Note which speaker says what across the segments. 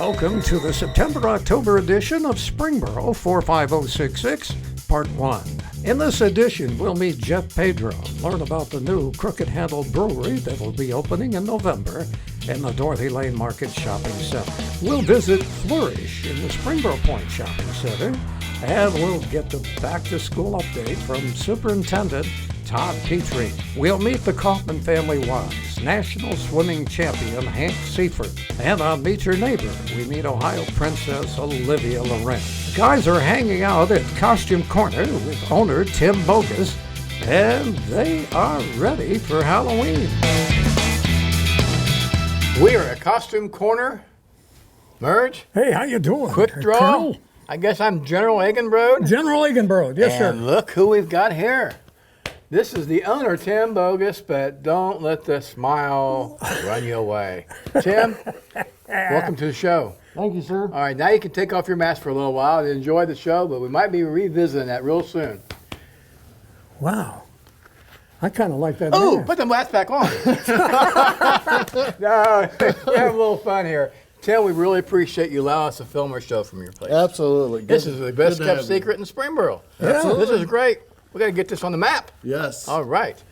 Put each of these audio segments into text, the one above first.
Speaker 1: Welcome to the September-October edition of Springboro 45066, Part 1. In this edition, we'll meet Jeff Pedro, learn about the new Crooked Handle Brewery that will be opening in November in the Dorothy Lane Market Shopping Center. We'll visit Flourish in the Springboro Point Shopping Center, and we'll get the back-to-school update from Superintendent Todd Petrie. We'll meet the Kaufman family wives, national swimming champion Hank Siefert. And on Meet Your Neighbor, we meet Ohio Princess Olivia Lorenz. The guys are hanging out at Costume Corner with owner Tim Bogus, and they are ready for Halloween.
Speaker 2: We are at Costume Corner. Merge.
Speaker 1: Hey, how you doing?
Speaker 2: Quick draw.
Speaker 1: Colonel?
Speaker 2: I guess I'm General Agenbroad.
Speaker 1: General Agenbroad, yes, sir.
Speaker 2: And look who we've got here. This is the owner, Tim Bogus, but don't let the smile run you away. Tim, welcome to the show.
Speaker 3: Thank you, sir.
Speaker 2: All right, now you can take off your mask for a little while and enjoy the show, but we might be revisiting that real soon.
Speaker 1: Wow. I kind of like that.
Speaker 2: Oh,
Speaker 1: mask.
Speaker 2: put the mask back on. No, we have a little fun here. Tim, we really appreciate you allowing us to film our show from your place.
Speaker 3: Absolutely.
Speaker 2: This is the best kept secret in Springboro.
Speaker 3: Absolutely.
Speaker 2: This is great. We got to get this on the map.
Speaker 3: Yes.
Speaker 2: All right.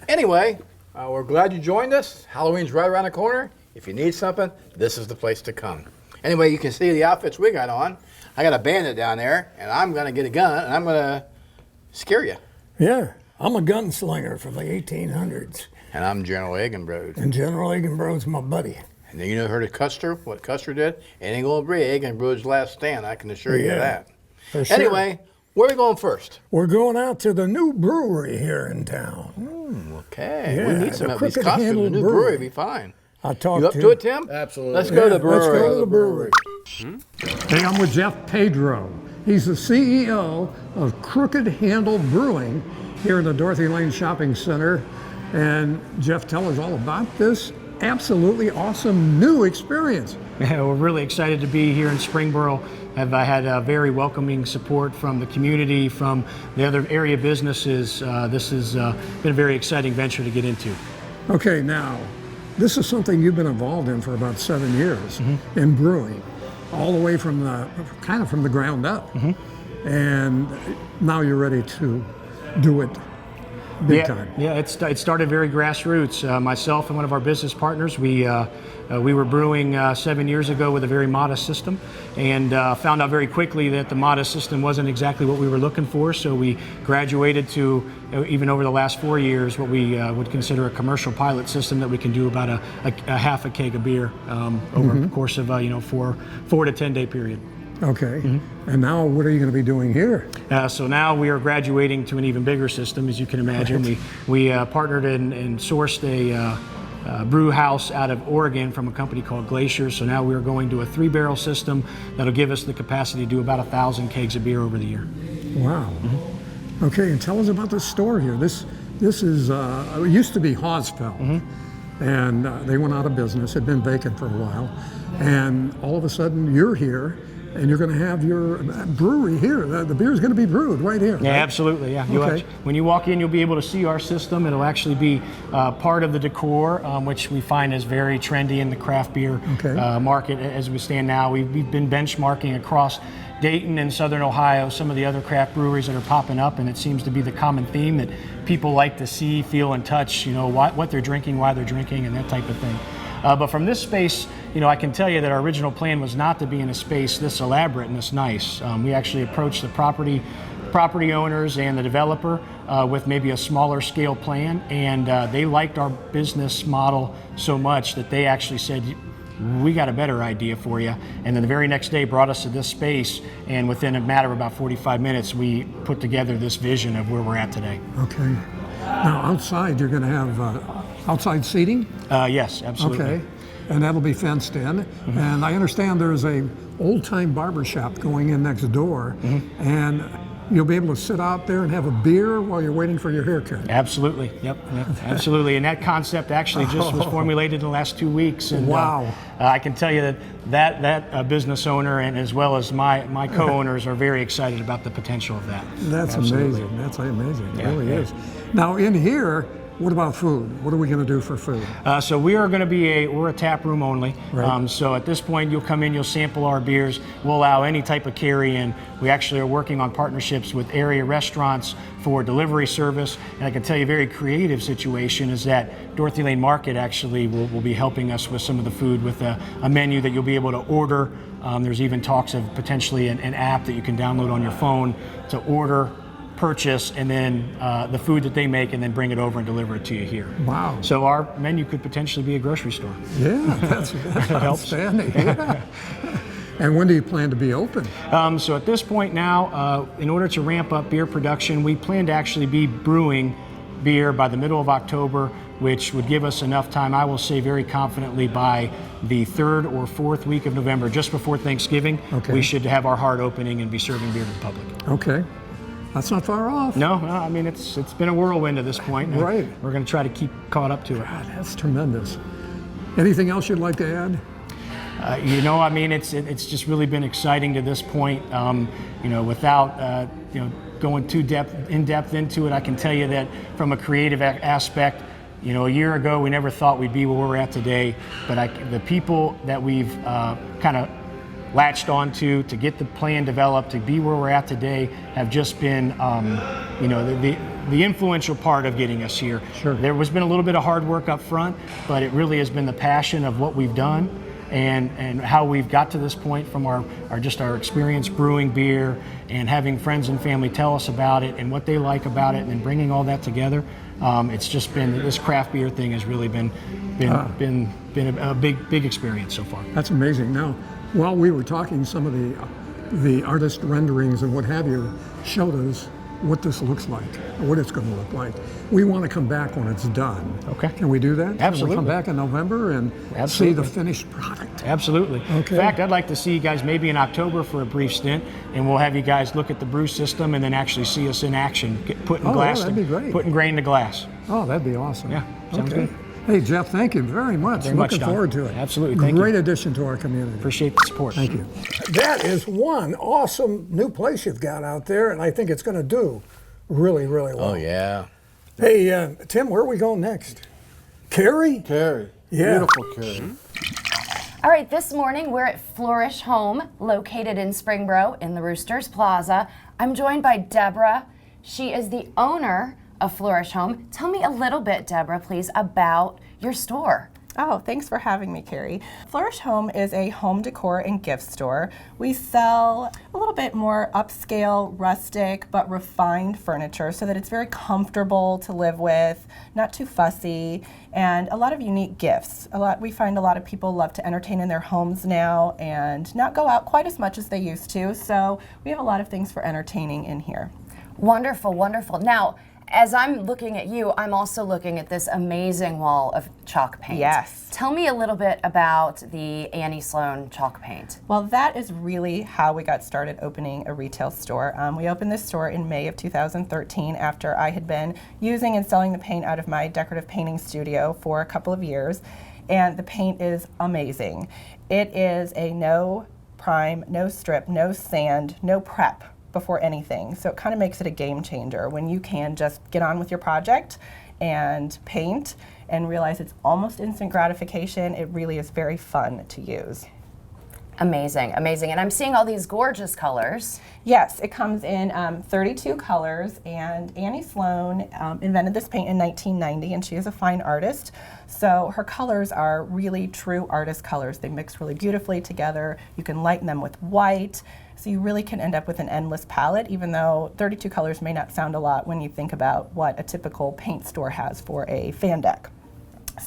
Speaker 2: Anyway, we're glad you joined us. Halloween's right around the corner. If you need something, this is the place to come. Anyway, you can see the outfits we got on. I got a bandit down there, and I'm going to get a gun, and I'm going to scare you.
Speaker 1: Yeah, I'm a gunslinger from the 1800s.
Speaker 2: And I'm General Agenbroad.
Speaker 1: And General Agenbroad's my buddy.
Speaker 2: And then you know heard of Custer, what Custer did? It ain't going to be Agenbroad's last stand, I can assure you of that.
Speaker 1: For sure.
Speaker 2: Anyway, where are we going first?
Speaker 1: We're going out to the new brewery here in town.
Speaker 2: Okay.
Speaker 1: Yeah,
Speaker 2: We need some
Speaker 1: the
Speaker 2: of these
Speaker 1: Crooked
Speaker 2: costumes.
Speaker 1: Handle
Speaker 2: The new
Speaker 1: Brewery.
Speaker 2: brewery will be fine.
Speaker 1: I talked
Speaker 2: You up to it, Tim?
Speaker 3: Absolutely.
Speaker 2: Let's go to the brewery.
Speaker 1: Let's go to the brewery. Hey, I'm with Jeff Pedro. He's the CEO of Crooked Handle Brewing here in the Dorothy Lane Shopping Center. And Jeff, tell us all about this absolutely awesome new experience.
Speaker 4: Yeah, we're really excited to be here in Springboro. I've had very welcoming support from the community, from the other area businesses. This has been a very exciting venture to get into.
Speaker 1: Okay, now, this is something you've been involved in for about 7 years in brewing, all the way from the ground up. And now you're ready to do it big time.
Speaker 4: Yeah, it started very grassroots. Myself and one of our business partners, we were brewing 7 years ago with a very modest system, and found out very quickly that the modest system wasn't exactly what we were looking for. So we graduated to, even over the last 4 years, what we would consider a commercial pilot system that we can do about a half a keg of beer over the course of 4 to 10 day period.
Speaker 1: Okay, and now what are you going to be doing here?
Speaker 4: So now we are graduating to an even bigger system, as you can imagine.
Speaker 1: Right.
Speaker 4: We partnered and sourced a brew house out of Oregon from a company called Glacier. So now we are going to a 3-barrel system that'll give us the capacity to do about 1,000 kegs of beer over the year.
Speaker 1: Wow. Okay, and tell us about the store here. This is, it used to be Hawesfeld, and they went out of business, had been vacant for a while, and all of a sudden you're here, and you're going to have your brewery here. The beer is going to be brewed right here.
Speaker 4: Yeah,
Speaker 1: right?
Speaker 4: absolutely. Yeah.
Speaker 1: Okay.
Speaker 4: When you walk in, you'll be able to see our system. It'll actually be part of the decor, which we find is very trendy in the craft beer market as we stand now. We've been benchmarking across Dayton and Southern Ohio, some of the other craft breweries that are popping up, and it seems to be the common theme that people like to see, feel, and touch. What they're drinking, why they're drinking, and that type of thing. But from this space, I can tell you that our original plan was not to be in a space this elaborate and this nice. We actually approached the property owners and the developer with maybe a smaller scale plan, and they liked our business model so much that they actually said, we got a better idea for you. And then the very next day brought us to this space, and within a matter of about 45 minutes, we put together this vision of where we're at today.
Speaker 1: Okay. Now outside, you're going to have outside seating?
Speaker 4: Yes, absolutely.
Speaker 1: Okay, and that'll be fenced in. And I understand there's a old-time barber shop going in next door, and you'll be able to sit out there and have a beer while you're waiting for your haircut.
Speaker 4: Absolutely. Yep. Absolutely. And that concept actually just was formulated in the last 2 weeks. And
Speaker 1: wow.
Speaker 4: I can tell you that business owner and as well as my co-owners are very excited about the potential of that.
Speaker 1: That's
Speaker 4: Absolutely.
Speaker 1: amazing. That's amazing. It
Speaker 4: Yeah,
Speaker 1: really
Speaker 4: yeah.
Speaker 1: is. Now in here, What about food? What are we going to do for food?
Speaker 4: So we are going to be we're a tap room only.
Speaker 1: Right.
Speaker 4: So at this point, you'll come in, you'll sample our beers. We'll allow any type of carry in. We actually are working on partnerships with area restaurants for delivery service. And I can tell you a very creative situation is that Dorothy Lane Market actually will be helping us with some of the food with a menu that you'll be able to order. There's even talks of potentially an app that you can download on your phone to order, purchase, and then the food that they make, and then bring it over and deliver it to you here.
Speaker 1: Wow.
Speaker 4: So our menu could potentially be a grocery store.
Speaker 1: Yeah, that's outstanding. Yeah. And when do you plan to be open?
Speaker 4: So at this point now, in order to ramp up beer production, we plan to actually be brewing beer by the middle of October, which would give us enough time, I will say very confidently, by the 3rd or 4th week of November, just before Thanksgiving, we should have our hard opening and be serving beer to the public.
Speaker 1: Okay. That's not far off.
Speaker 4: No, I mean, it's been a whirlwind at this point.
Speaker 1: Right.
Speaker 4: We're going to try to keep caught up to it.
Speaker 1: God, that's tremendous. Anything else you'd like to add?
Speaker 4: I mean, it's just really been exciting to this point. Without going too in depth into it, I can tell you that from a creative aspect, a year ago we never thought we'd be where we're at today. But the people that we've kind of latched onto to get the plan developed to be where we're at today have just been, the influential part of getting us here.
Speaker 1: Sure.
Speaker 4: There has been a little bit of hard work up front, but it really has been the passion of what we've done and how we've got to this point from our experience brewing beer and having friends and family tell us about it and what they like about it, and then bringing all that together. It's just been, this craft beer thing has really been a big experience so far.
Speaker 1: That's amazing. Now, while we were talking, some of the artist renderings and what have you showed us what this looks like, or what it's going to look like. We want to come back when it's done.
Speaker 4: Okay.
Speaker 1: Can we do that?
Speaker 4: Absolutely.
Speaker 1: Can we come back in November and see the finished product?
Speaker 4: Absolutely.
Speaker 1: Okay.
Speaker 4: In fact, I'd like to see you guys maybe in October for a brief stint, and we'll have you guys look at the brew system and then actually see us in action, putting
Speaker 1: that'd be great.
Speaker 4: Putting grain to glass.
Speaker 1: Oh, that'd be awesome.
Speaker 4: Yeah, sounds good.
Speaker 1: Hey, Jeff, thank you very much. Looking
Speaker 4: Don.
Speaker 1: forward to it.
Speaker 4: Absolutely, thank you.
Speaker 1: Great addition to our community.
Speaker 4: Appreciate the support.
Speaker 1: Thank you. That is one awesome new place you've got out there, and I think it's going to do really, really well.
Speaker 2: Oh, yeah.
Speaker 1: Hey, Tim, where are we going next? Carrie?
Speaker 3: Carrie.
Speaker 1: Yeah.
Speaker 3: Beautiful Carrie.
Speaker 5: All right, this morning we're at Flourish Home, located in Springboro in the Roosters Plaza. I'm joined by Deborah. She is the owner of Flourish Home. Tell me a little bit, Deborah, please, about your store.
Speaker 6: Oh, thanks for having me, Carrie. Flourish Home is a home decor and gift store. We sell a little bit more upscale, rustic, but refined furniture so that it's very comfortable to live with, not too fussy, and a lot of unique gifts. We find a lot of people love to entertain in their homes now and not go out quite as much as they used to, so we have a lot of things for entertaining in here.
Speaker 5: Wonderful, wonderful. Now, as I'm looking at you, I'm also looking at this amazing wall of chalk paint.
Speaker 6: Yes.
Speaker 5: Tell me a little bit about the Annie Sloan chalk paint.
Speaker 6: Well, that is really how we got started opening a retail store. We opened this store in May of 2013 after I had been using and selling the paint out of my decorative painting studio for a couple of years. And the paint is amazing. It is a no prime, no strip, no sand, no prep before anything. So it kind of makes it a game changer when you can just get on with your project and paint and realize it's almost instant gratification. It really is very fun to use.
Speaker 5: Amazing, amazing. And I'm seeing all these gorgeous colors.
Speaker 6: Yes, it comes in 32 colors, and Annie Sloan invented this paint in 1990, and she is a fine artist. So her colors are really true artist colors. They mix really beautifully together. You can lighten them with white. So you really can end up with an endless palette, even though 32 colors may not sound a lot when you think about what a typical paint store has for a fan deck.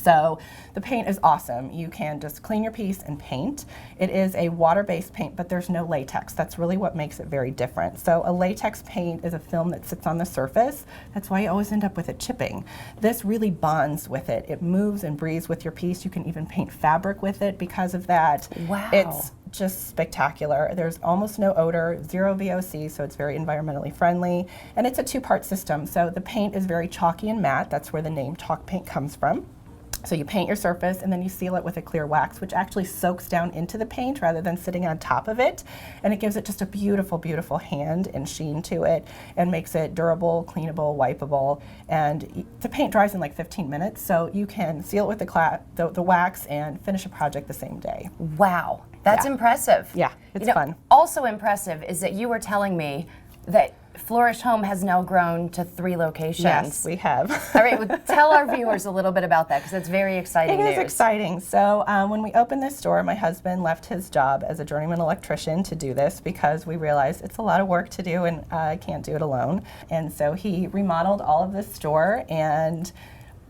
Speaker 6: So the paint is awesome. You can just clean your piece and paint. It is a water-based paint, but there's no latex. That's really what makes it very different. So a latex paint is a film that sits on the surface. That's why you always end up with it chipping. This really bonds with it. It moves and breathes with your piece. You can even paint fabric with it because of that.
Speaker 5: Wow.
Speaker 6: It's just spectacular. There's almost no odor, zero VOC, so it's very environmentally friendly. And it's a two-part system. So the paint is very chalky and matte. That's where the name chalk paint comes from. So you paint your surface and then you seal it with a clear wax, which actually soaks down into the paint rather than sitting on top of it. And it gives it just a beautiful, beautiful hand and sheen to it and makes it durable, cleanable, wipeable. And the paint dries in like 15 minutes, so you can seal it with the wax and finish a project the same day.
Speaker 5: Wow, that's impressive.
Speaker 6: Yeah, it's fun.
Speaker 5: Also impressive is that you were telling me that Flourish Home has now grown to 3 locations.
Speaker 6: Yes, we have.
Speaker 5: All right, well, tell our viewers a little bit about that because it's very exciting news.
Speaker 6: It is exciting. So when we opened this store, my husband left his job as a journeyman electrician to do this because we realized it's a lot of work to do and I can't do it alone. And so he remodeled all of this store, and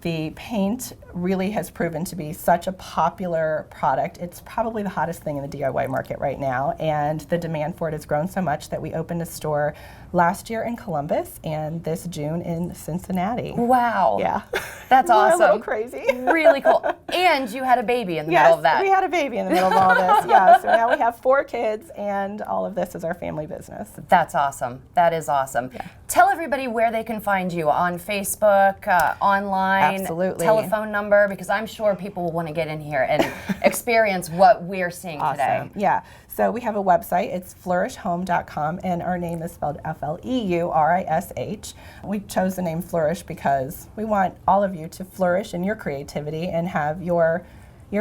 Speaker 6: the paint really has proven to be such a popular product. It's probably the hottest thing in the DIY market right now, and the demand for it has grown so much that we opened a store last year in Columbus and this June in Cincinnati.
Speaker 5: Wow.
Speaker 6: Yeah.
Speaker 5: That's awesome.
Speaker 6: A little crazy.
Speaker 5: Really cool. And you had a baby in the middle of that.
Speaker 6: We had a baby in the middle of all this. Yeah, so now we have 4 kids, and all of this is our family business.
Speaker 5: That's awesome. That is awesome.
Speaker 6: Yeah.
Speaker 5: Tell everybody where they can find you on Facebook, online,
Speaker 6: Absolutely.
Speaker 5: telephone number, because I'm sure people will want to get in here and experience what we're seeing today.
Speaker 6: Yeah. So we have a website. It's flourishhome.com, and our name is spelled F-L-E-U-R-I-S-H. We chose the name Flourish because we want all of you to flourish in your creativity and have your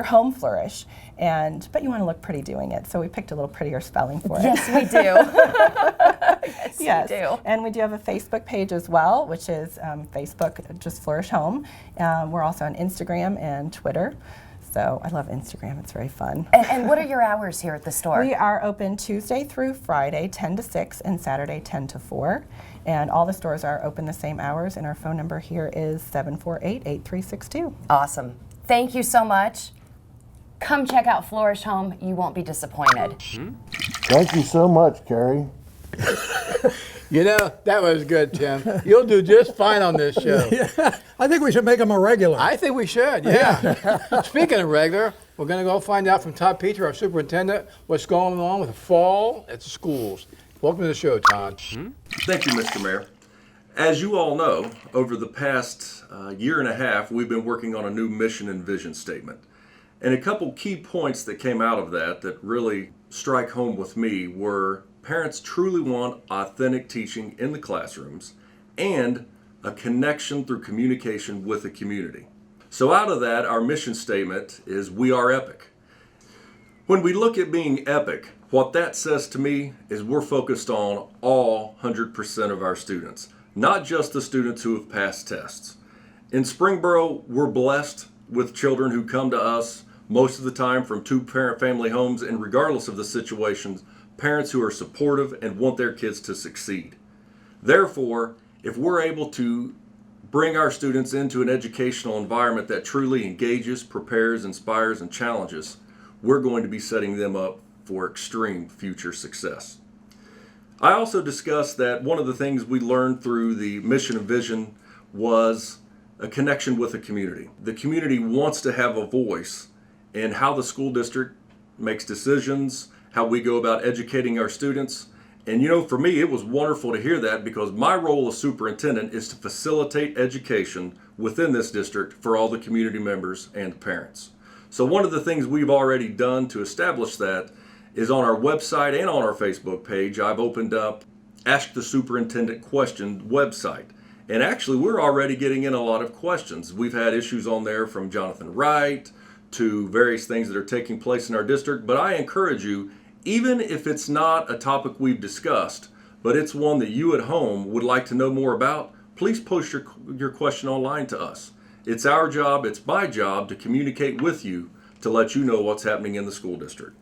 Speaker 6: home flourish. But you want to look pretty doing it, so we picked a little prettier spelling for it.
Speaker 5: Yes, we do.
Speaker 6: Yes,
Speaker 5: we do.
Speaker 6: And we do have a Facebook page as well, which is Facebook, just Flourish Home. We're also on Instagram and Twitter. So I love Instagram, it's very fun.
Speaker 5: And what are your hours here at the store?
Speaker 6: We are open Tuesday through Friday, 10 to 6, and Saturday, 10 to 4. And all the stores are open the same hours, and our phone number here is 748-8362.
Speaker 5: Awesome. Thank you so much. Come check out Flourish Home. You won't be disappointed.
Speaker 3: Thank you so much, Carrie.
Speaker 2: You know, that was good, Tim. You'll do just fine on this show.
Speaker 1: Yeah, I think we should make him a regular.
Speaker 2: I think we should, yeah. Speaking of regular, we're going to go find out from Todd Petro, our superintendent, what's going on with the fall at the schools. Welcome to the show, Todd.
Speaker 7: Thank you, Mr. Mayor. As you all know, over the past year and a half, we've been working on a new mission and vision statement. And a couple key points that came out of that really strike home with me were parents truly want authentic teaching in the classrooms and a connection through communication with the community. So out of that, our mission statement is we are epic. When we look at being epic, what that says to me is we're focused on all 100% of our students, not just the students who have passed tests. In Springboro, we're blessed with children who come to us most of the time from 2-parent family homes, and regardless of the situations, parents who are supportive and want their kids to succeed. Therefore, if we're able to bring our students into an educational environment that truly engages, prepares, inspires, and challenges, we're going to be setting them up for extreme future success. I also discussed that one of the things we learned through the mission and vision was a connection with the community. The community wants to have a voice in how the school district makes decisions, how we go about educating our students. And you know, for me, it was wonderful to hear that because my role as superintendent is to facilitate education within this district for all the community members and parents. So one of the things we've already done to establish that is on our website and on our Facebook page, I've opened up Ask the Superintendent Question website. And actually, we're already getting in a lot of questions. We've had issues on there from Jonathan Wright to various things that are taking place in our district. But I encourage you, even if it's not a topic we've discussed, but it's one that you at home would like to know more about, please post your question online to us. It's our job, it's my job to communicate with you to let you know what's happening in the school district.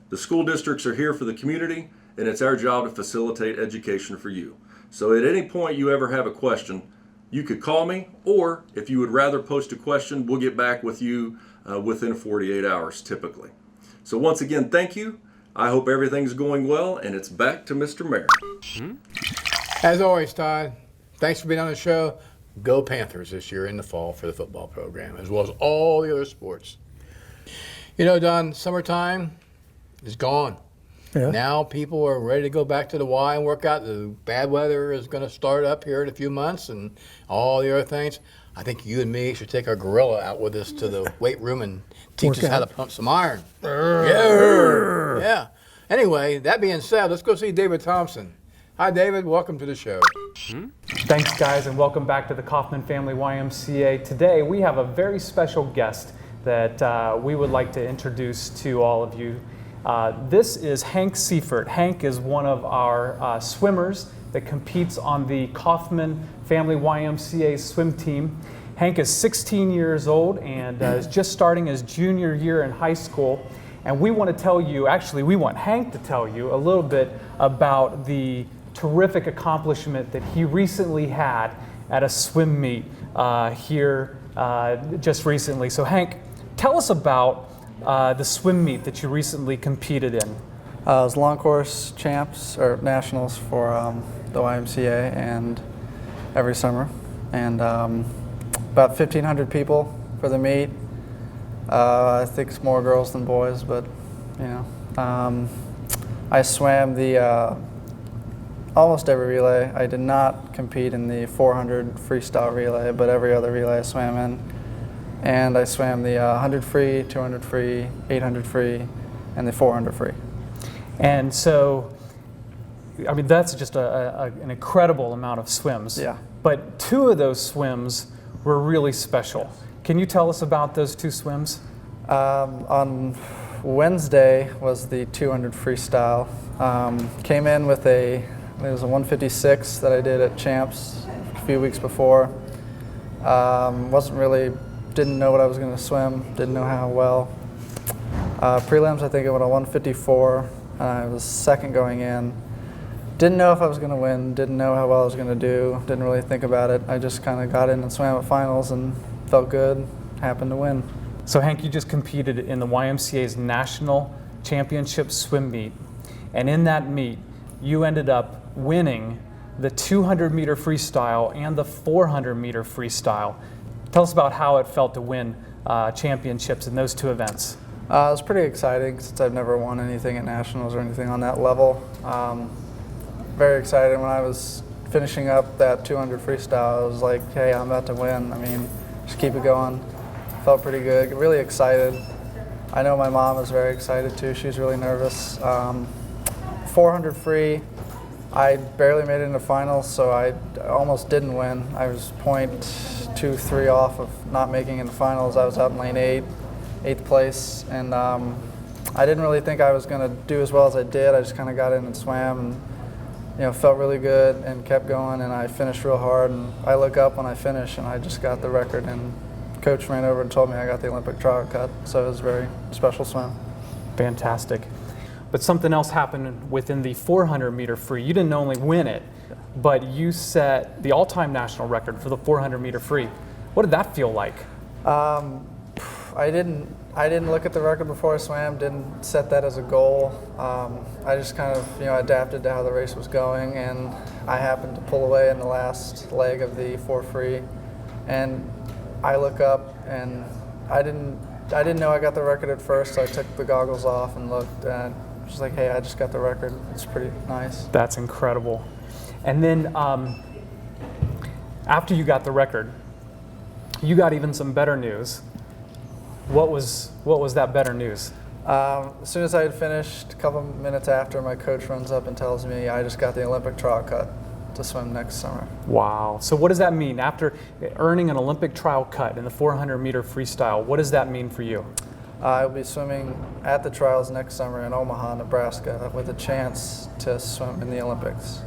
Speaker 7: The school districts are here for the community, and it's our job to facilitate education for you. So at any point you ever have a question, you could call me, or if you would rather post a question, we'll get back with you within 48 hours typically. So once again, thank you. I hope everything's going well, and it's back to Mr. Mayor.
Speaker 2: As always, Todd, thanks for being on the show. Go Panthers this year in the fall for the football program, as well as all the other sports. You know, Don, summertime is gone.
Speaker 1: Yeah.
Speaker 2: Now people are ready to go back to the Y and work out. The bad weather is going to start up here in a few months and all the other things. I think you and me should take our gorilla out with us to the weight room and teach us how to pump some iron. Yeah. Anyway, that being said, let's go see David Thompson. Hi, David. Welcome to the show.
Speaker 8: Thanks, guys, and welcome back to the Kaufman Family YMCA. Today, we have a very special guest that we would like to introduce to all of you. This is Hank Siefert. Hank is one of our swimmers that competes on the Kaufman Family YMCA swim team. Hank is 16 years old and is just starting his junior year in high school. And we want to tell you, actually, we want Hank to tell you a little bit about the terrific accomplishment that he recently had at a swim meet here just recently. So Hank, tell us about the swim meet that you recently competed in.
Speaker 9: It was long course champs or nationals for the YMCA and every summer, and about 1,500 people for the meet. I think it's more girls than boys, but you know, I swam the almost every relay. I did not compete in the 400 freestyle relay, but every other relay I swam in. And I swam the 100 free, 200 free, 800 free, and the 400 free.
Speaker 8: And so, I mean, that's just an incredible amount of swims.
Speaker 9: Yeah.
Speaker 8: But two of those swims were really special. Can you tell us about those two swims?
Speaker 9: On Wednesday was the 200 freestyle. Came in with it was a 156 that I did at Champs a few weeks before. Didn't know what I was going to swim, didn't know how well. Prelims, I think I went a 154. I was second going in. Didn't know if I was going to win, didn't know how well I was going to do, didn't really think about it. I just kind of got in and swam at finals and felt good, happened to win.
Speaker 8: So Hank, you just competed in the YMCA's National Championship swim meet. And in that meet, you ended up winning the 200 meter freestyle and the 400 meter freestyle. Tell us about how it felt to win championships in those two events.
Speaker 9: It was pretty exciting since I've never won anything at nationals or anything on that level. Very excited when I was finishing up that 200 freestyle. I was like, hey, I'm about to win. I mean, just keep it going. Felt pretty good, really excited. I know my mom is very excited too. She's really nervous. 400 free, I barely made it into finals, so I almost didn't win. I was 0.23 off of not making it into finals. I was out in lane 8, 8th place, and I didn't really think I was going to do as well as I did. I just kind of got in and swam, and felt really good and kept going, and I finished real hard. And I look up when I finish, and I just got the record, and Coach ran over and told me I got the Olympic trial cut, so it was a very special swim.
Speaker 8: Fantastic. But something else happened within the 400 meter free. You didn't only win it, but you set the all-time national record for the 400 meter free. What did that feel like?
Speaker 9: I didn't look at the record before I swam, didn't set that as a goal. I just kind of adapted to how the race was going, and I happened to pull away in the last leg of the 4 free, and I look up and I didn't know I got the record at first, so I took the goggles off and looked, and I was like, hey, I just got the record. It's pretty nice.
Speaker 8: That's incredible. And then after you got the record, you got even some better news. What was that better news?
Speaker 9: As soon as I had finished, a couple minutes after, my coach runs up and tells me I just got the Olympic trial cut to swim next summer.
Speaker 8: Wow. So what does that mean? After earning an Olympic trial cut in the 400 meter freestyle, what does that mean for you?
Speaker 9: I'll be swimming at the trials next summer in Omaha, Nebraska, with a chance to swim in the Olympics.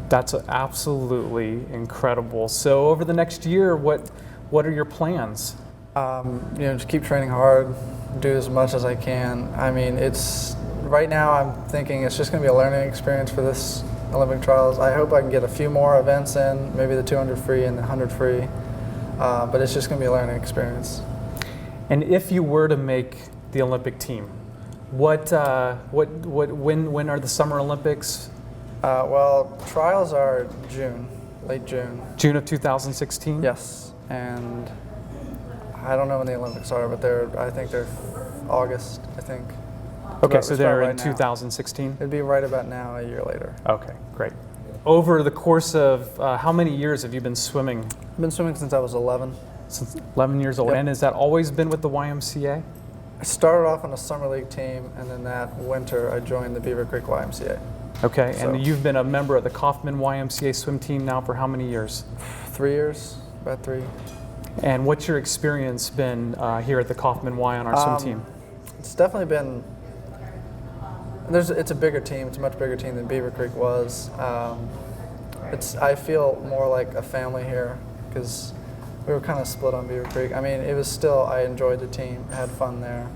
Speaker 8: That's absolutely incredible. So over the next year, what are your plans?
Speaker 9: Just keep training hard, do as much as I can. I mean, right now I'm thinking it's just going to be a learning experience for this Olympic trials. I hope I can get a few more events in, maybe the 200 free and the 100 free, but it's just going to be a learning experience.
Speaker 8: And if you were to make the Olympic team, when are the Summer Olympics?
Speaker 9: Well, trials are June, late June.
Speaker 8: June of 2016?
Speaker 9: Yes, and I don't know when the Olympics are, but I think they're August, I think.
Speaker 8: Okay,
Speaker 9: But
Speaker 8: so
Speaker 9: we
Speaker 8: they're
Speaker 9: start
Speaker 8: in
Speaker 9: right now.
Speaker 8: 2016?
Speaker 9: It'd be right about now, a year later.
Speaker 8: Okay, great. Over the course of how many years have you been swimming?
Speaker 9: I've been swimming since I was 11.
Speaker 8: Since 11 years old.
Speaker 9: Yep.
Speaker 8: And has that always been with the YMCA?
Speaker 9: I started off on a summer league team, and then that winter I joined the Beaver Creek YMCA.
Speaker 8: Okay,
Speaker 9: So-
Speaker 8: and you've been a member of the Kaufman YMCA swim team now for how many years?
Speaker 9: 3 years, about 3.
Speaker 8: And what's your experience been here at the Kaufman Y on our swim team?
Speaker 9: It's definitely been. It's a bigger team. It's a much bigger team than Beaver Creek was. I feel more like a family here because we were kind of split on Beaver Creek. I mean, it was still. I enjoyed the team. I had fun there,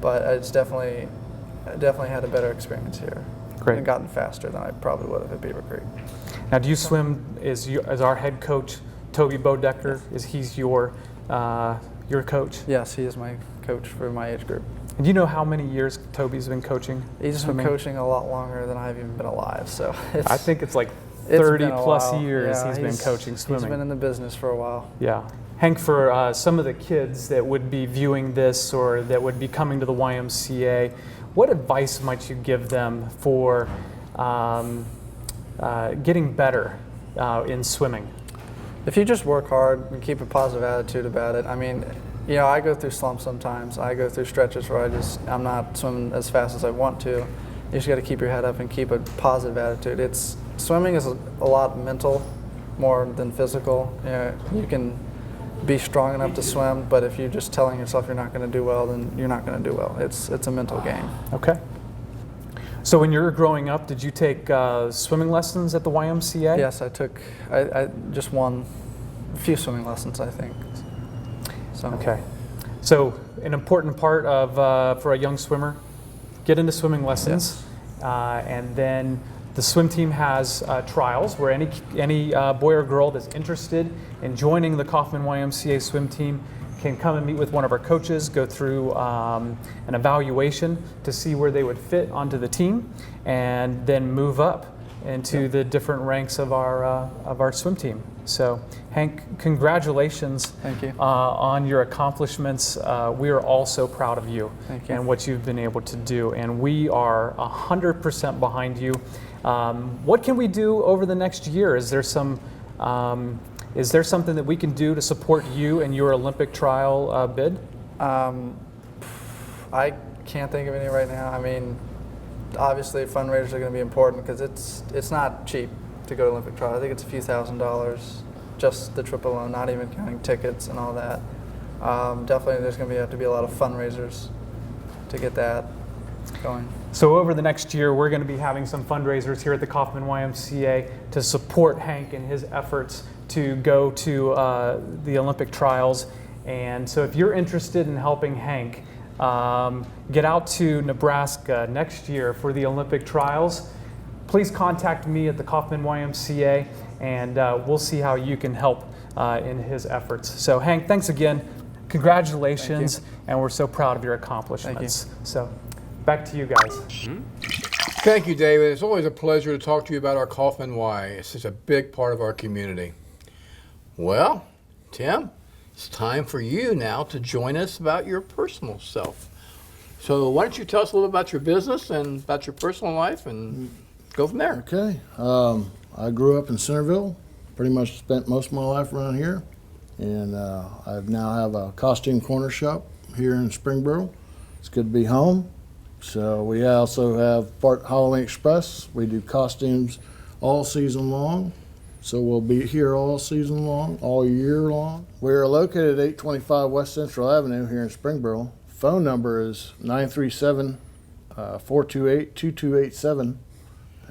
Speaker 9: but I definitely had a better experience here.
Speaker 8: Great.
Speaker 9: And gotten faster than I probably would have at Beaver Creek.
Speaker 8: Now, do you swim as our head coach, Toby Bodecker? Is he's your coach?
Speaker 9: Yes, he is my coach for my age group.
Speaker 8: And do you know how many years Toby's been coaching?
Speaker 9: He's
Speaker 8: swimming?
Speaker 9: been coaching a lot longer than I've even been alive. So
Speaker 8: I think it's like
Speaker 9: it's
Speaker 8: 30
Speaker 9: been a
Speaker 8: plus
Speaker 9: while.
Speaker 8: years
Speaker 9: Yeah,
Speaker 8: he's been coaching swimming.
Speaker 9: He's been in the business for a while.
Speaker 8: Yeah. Hank, for some of the kids that would be viewing this or that would be coming to the YMCA, what advice might you give them for getting better in swimming?
Speaker 9: If you just work hard and keep a positive attitude about it, I mean, you know, I go through slumps sometimes. I go through stretches where I'm not swimming as fast as I want to. You just got to keep your head up and keep a positive attitude. Swimming is a lot mental more than physical. You know, you can be strong enough to swim, but if you're just telling yourself you're not going to do well, then you're not going to do well. It's a mental game.
Speaker 8: Okay. So when you were growing up, did you take swimming lessons at the YMCA?
Speaker 9: Yes, I just won a few swimming lessons, I think. So.
Speaker 8: Okay. So an important part of for a young swimmer, get into swimming lessons, and then the swim team has trials where any boy or girl that's interested in joining the Kaufman YMCA swim team can come and meet with one of our coaches, go through an evaluation to see where they would fit onto the team, and then move up into the different ranks of our swim team. So, Hank, congratulations
Speaker 9: Thank you.
Speaker 8: On your accomplishments. We are all so proud of you,
Speaker 9: Thank you.
Speaker 8: and what you've been able to do, and we are 100% behind you. What can we do over the next year? Is there something that we can do to support you and your Olympic trial bid?
Speaker 9: I can't think of any right now. I mean, obviously fundraisers are going to be important because it's not cheap to go to Olympic trial. I think it's a few $1,000s, just the trip alone, not even counting tickets and all that. Definitely there's going to have to be a lot of fundraisers to get that going.
Speaker 8: So over the next year, we're going to be having some fundraisers here at the Kaufman YMCA to support Hank in his efforts to go to the Olympic trials. And so if you're interested in helping Hank get out to Nebraska next year for the Olympic trials, please contact me at the Kaufman YMCA, and we'll see how you can help in his efforts. So Hank, thanks again. Congratulations, and we're so proud of your accomplishments. So back to you guys.
Speaker 2: Thank you, David. It's always a pleasure to talk to you about our Kaufman Y. It's such a big part of our community. Well, Tim, it's time for you now to join us about your personal self. So why don't you tell us a little about your business and about your personal life and go from there.
Speaker 3: Okay. I grew up in Centerville, pretty much spent most of my life around here, and I now have a costume corner shop here in Springboro. It's good to be home. So we also have Bart Halloween Express. We do costumes all season long. So we'll be here all season long, all year long. We're located at 825 West Central Avenue here in Springboro. Phone number is 937-428-2287.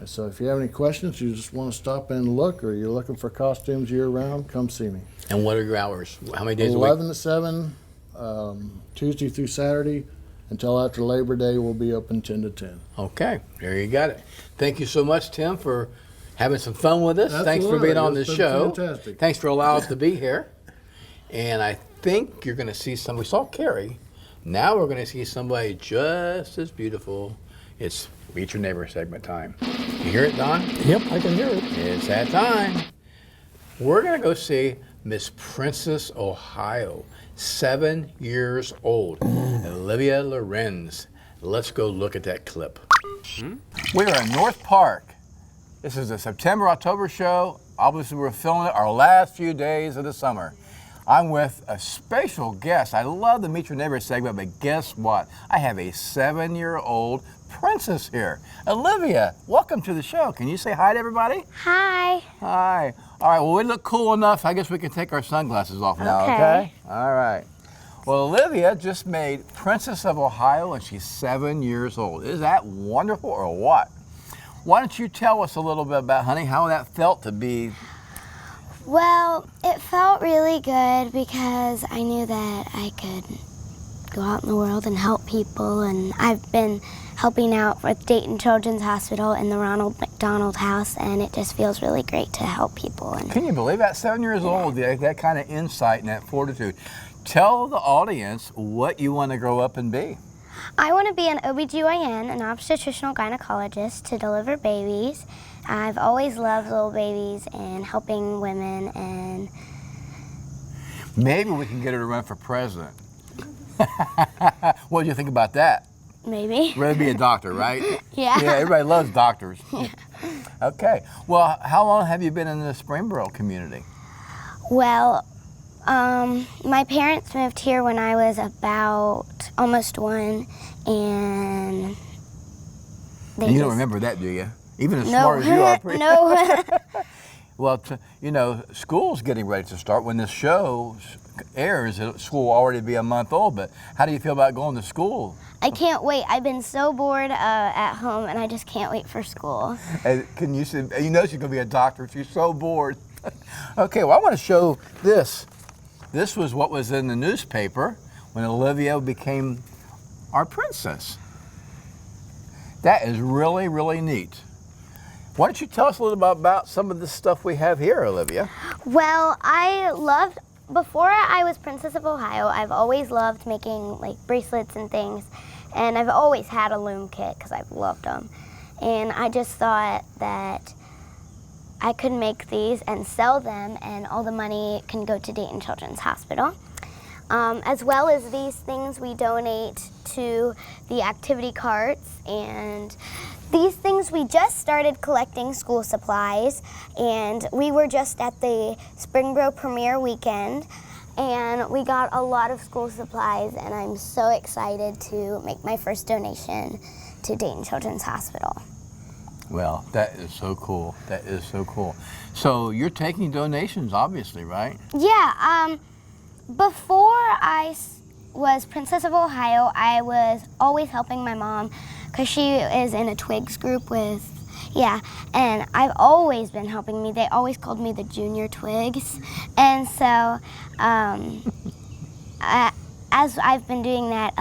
Speaker 3: So if you have any questions, you just want to stop in and look, or you're looking for costumes year-round, come see me.
Speaker 2: And what are your hours? How many days a week?
Speaker 3: 11 to 7, Tuesday through Saturday. Until after Labor Day, we'll be open 10 to 10.
Speaker 2: Okay, there you got it. Thank you so much, Tim, for having some fun with us.
Speaker 3: Absolutely.
Speaker 2: Thanks for being on the
Speaker 3: It's been
Speaker 2: show.
Speaker 3: fantastic.
Speaker 2: Thanks for allowing us to be here. And I think you're going to see we saw Carrie. Now we're going to see somebody just as beautiful. It's Meet Your Neighbor segment time. You hear it, Don?
Speaker 1: Yep, I can hear it.
Speaker 2: It's that time. We're going to go see Miss Princess, Ohio, 7 years old, Olivia Lorenz. Let's go look at that clip. We are in North Park. This is a September-October show. Obviously, we're filming it our last few days of the summer. I'm with a special guest. I love the Meet Your Neighbor segment, but guess what? I have a 7-year-old princess here. Olivia, welcome to the show. Can you say hi to everybody?
Speaker 10: Hi.
Speaker 2: Hi. All right, well, we look cool enough. I guess we can take our sunglasses off now, okay? All right. Well, Olivia just made Princess of Ohio, and she's 7 years old. Is that wonderful or what? Why don't you tell us a little bit about, honey, how that felt to be...
Speaker 10: Well, it felt really good because I knew that I could go out in the world and help people, and I've been helping out with Dayton Children's Hospital and the Ronald McDonald House, and it just feels really great to help people. And
Speaker 2: can you believe that? 7 years old, that kind of insight and that fortitude. Tell the audience what you want to grow up and be.
Speaker 10: I want to be an OBGYN, an obstetrician gynecologist, to deliver babies. I've always loved little babies and helping women, and
Speaker 2: maybe we can get her to run for president. What do you think about that?
Speaker 10: maybe.
Speaker 2: Rather be a doctor, right?
Speaker 10: Yeah.
Speaker 2: Yeah, everybody loves doctors.
Speaker 10: Yeah.
Speaker 2: Okay. Well, how long have you been in the Springboro community?
Speaker 10: Well, my parents moved here when I was about almost 1, and
Speaker 2: you don't remember that, do you? Even as smart as you are.
Speaker 10: No.
Speaker 2: Well, you know, school's getting ready to start. When this show airs, school will already be a month old, but how do you feel about going to school?
Speaker 10: I can't wait. I've been so bored at home, and I just can't wait for school.
Speaker 2: And you know she's going to be a doctor. She's so bored. Okay, well, I want to show this. This was what was in the newspaper when Olivia became our princess. That is really, really neat. Why don't you tell us a little about some of the stuff we have here, Olivia?
Speaker 10: Well, before I was Princess of Ohio, I've always loved making like bracelets and things, and I've always had a loom kit because I've loved them. And I just thought that I could make these and sell them, and all the money can go to Dayton Children's Hospital. As well as these things we donate to the activity carts, and these things we just started collecting school supplies, and we were just at the Springboro premiere weekend, and we got a lot of school supplies, and I'm so excited to make my first donation to Dayton Children's Hospital.
Speaker 2: Well, that is so cool. That is so cool. So you're taking donations, obviously, right?
Speaker 10: Yeah. Before I was Princess of Ohio, I was always helping my mom because she is in a Twigs group and I've always been helping me. They always called me the Junior Twigs. And so as I've been doing that,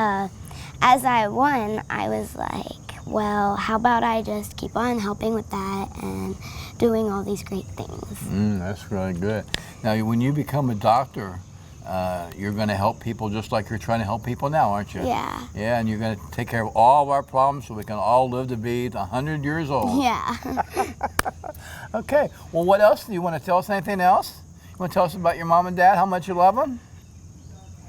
Speaker 10: as I won, I was like, well, how about I just keep on helping with that and doing all these great things.
Speaker 2: That's really good. Now, when you become a doctor, you're going to help people just like you're trying to help people now, aren't you?
Speaker 10: Yeah.
Speaker 2: Yeah, and you're going to take care of all of our problems so we can all live to be 100 years old.
Speaker 10: Yeah.
Speaker 2: Okay. Well, what else? Do you want to tell us anything else? You want to tell us about your mom and dad, how much you love them?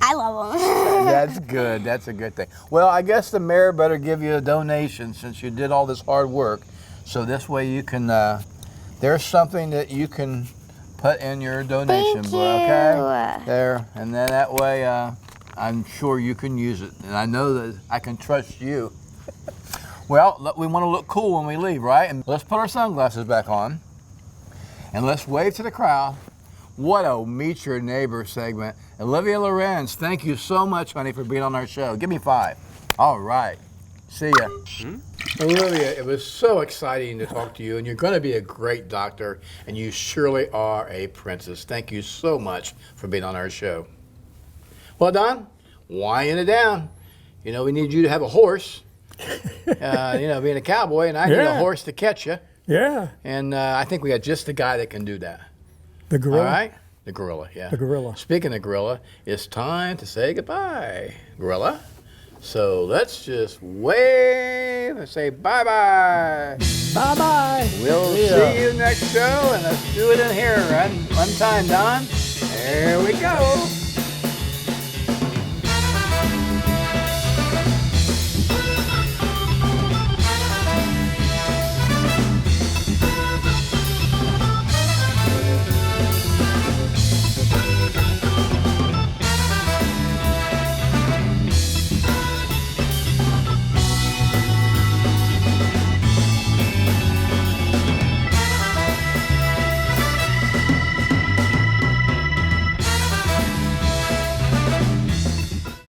Speaker 10: I love them.
Speaker 2: That's good. That's a good thing. Well, I guess the mayor better give you a donation since you did all this hard work. So this way you can, there's something that you can put in your donation book, okay? There, and then that way I'm sure you can use it. And I know that I can trust you. Well, we want to look cool when we leave, right? And let's put our sunglasses back on. And let's wave to the crowd. What a Meet Your Neighbor segment. Olivia Lorenz, thank you so much, honey, for being on our show. Give me 5. All right. See ya. Olivia, it was so exciting to talk to you, and you're going to be a great doctor, and you surely are a princess. Thank you so much for being on our show. Well, Don, wind it down. You know, we need you to have a horse. You know, being a cowboy, and I need a horse to catch you.
Speaker 1: Yeah.
Speaker 2: And I think we got just the guy that can do that.
Speaker 1: The gorilla?
Speaker 2: All right? The gorilla, yeah.
Speaker 1: The gorilla.
Speaker 2: Speaking of gorilla, it's time to say goodbye, gorilla. So let's just wave and say bye-bye.
Speaker 1: Bye-bye.
Speaker 2: We'll see you next show, and let's do it in here. One time, Don. There we go.